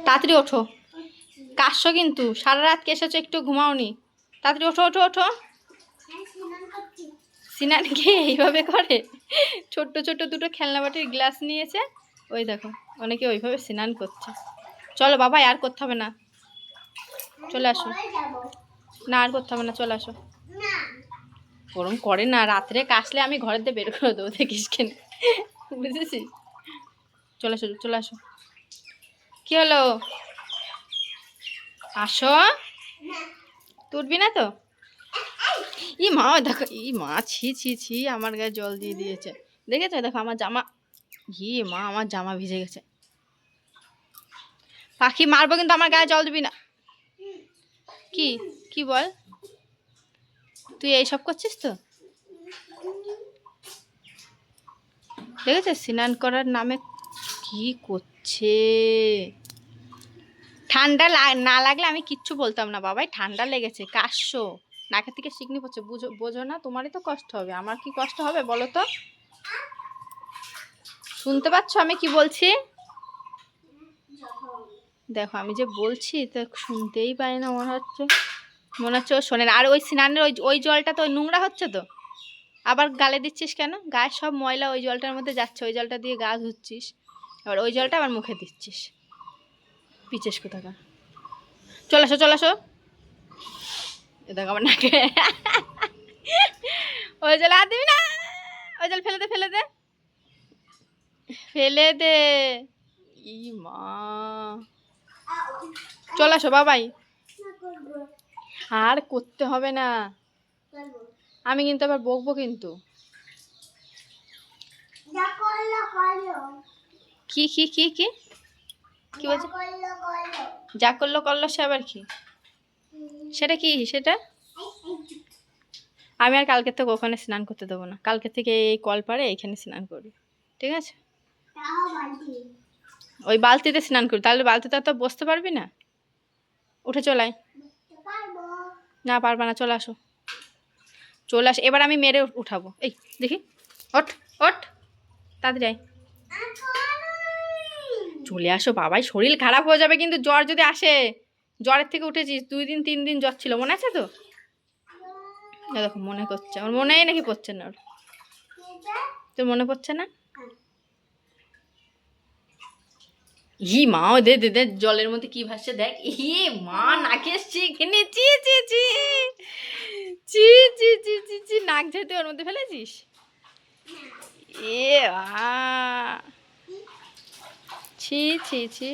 তাড়াতাড়ি ওঠো, কাশছো কিন্তু, সারা রাত কেসেছো, একটু ঘুমাওনি। তাড়াতাড়ি ওঠো ওঠো ওঠো। স্নান কি এইভাবে করে? ছোট্ট ছোট্ট দুটো খেলনা বাটির গ্লাস নিয়েছে, ওই দেখো অনেকে ওইভাবে স্নান করছে। চলো বাবা, আর করতে হবে না, চলে আসো। না আর করতে হবে না, চলে আসো। গরম করে না, রাত্রে কাশলে আমি ঘরের দিয়ে বের করে দেবো, দেখিস কেন, বুঝেছিস? চলে আসো চলে আসো। কি হলো? আসো। তুলবি না তো? ই মা দেখো, ই মা, ছি ছি ছি, আমার গায়ে জল দিয়ে দিয়েছে, দেখেছো? দেখো আমার জামা, ই মা আমার জামা ভিজে গেছে। পাখি মারবো কিন্তু, আমার গায়ে জল দিবি না। কি কি বল, তুই এইসব করছিস তো? দেখেছো স্নান করার নামে কি করছে? ঠান্ডা না লাগলে আমি কিচ্ছু বলতাম না বাবাই, ঠান্ডা লেগেছে, কাশছো, নাকের থেকে শিকনি পড়ছে, বোঝো না? তোমারই তো কষ্ট হবে, আমার কি কষ্ট হবে বলো তো? শুনতে পাচ্ছ আমি কি বলছি? দেখো আমি যে বলছি তো শুনতেই পাই না, মনে হচ্ছে ও শোনে না। আর ওই স্নানের ওই ওই জলটা তো নোংরা হচ্ছে তো, আবার গালে দিচ্ছিস কেন? গায়ে সব ময়লা ওই জলটার মধ্যে যাচ্ছে, ওই জলটা দিয়ে গা ধুচ্ছিস, আবার ওই জলটা আবার মুখে দিচ্ছিস, পিচেস কোথাকার। চলে আসো চলে আসো। এ দেখো আমার নাকে, ওই জল আর দিবি না, ওই জল ফেলে দে ফেলে দে ফেলে দে। ই মা, চলে আসো বাবাই, আর করতে হবে না, আমি কিন্তু আবার বকবো কিন্তু। কি কি কি কি কি বলছে? যা করলো করলো, সে আবার কি? সেটা কি সেটা? আমি আর কালকে থেকে ওখানে স্নান করতে দেবো না, কালকে থেকে এই কল পারে এইখানে স্নান করবি, ঠিক আছে? ওই বালতিতে স্নান করি, তাহলে বালতিতে তো বসতে পারবি না, উঠে চলাই। না পারবা না, চলে আসো চলে আসো, এবার আমি মেরে উঠাবো। এই দেখি, ওঠ ওঠ, তাড়াতাড়ি যাই, চলে আসো বাবাই, শরীর খারাপ হয়ে যাবে কিন্তু, জ্বর যদি আসে। জ্বরের থেকে উঠেছিস, 2 দিন 3 দিন জ্বর ছিল, মনে আছে তো? দেখো মনে করছে, আমার মনেই নাকি পড়ছে না, ওর তোর মনে পড়ছে না? ই মা, দে দে দে, জলের মধ্যে কি ভাসছে দেখ, ই মা নাকে শিখনি, চি চি চি চি চি চি চি চি, নাক ঝেঁটে ওর মধ্যে ফেলেছিস? এ ছি ছি ছি।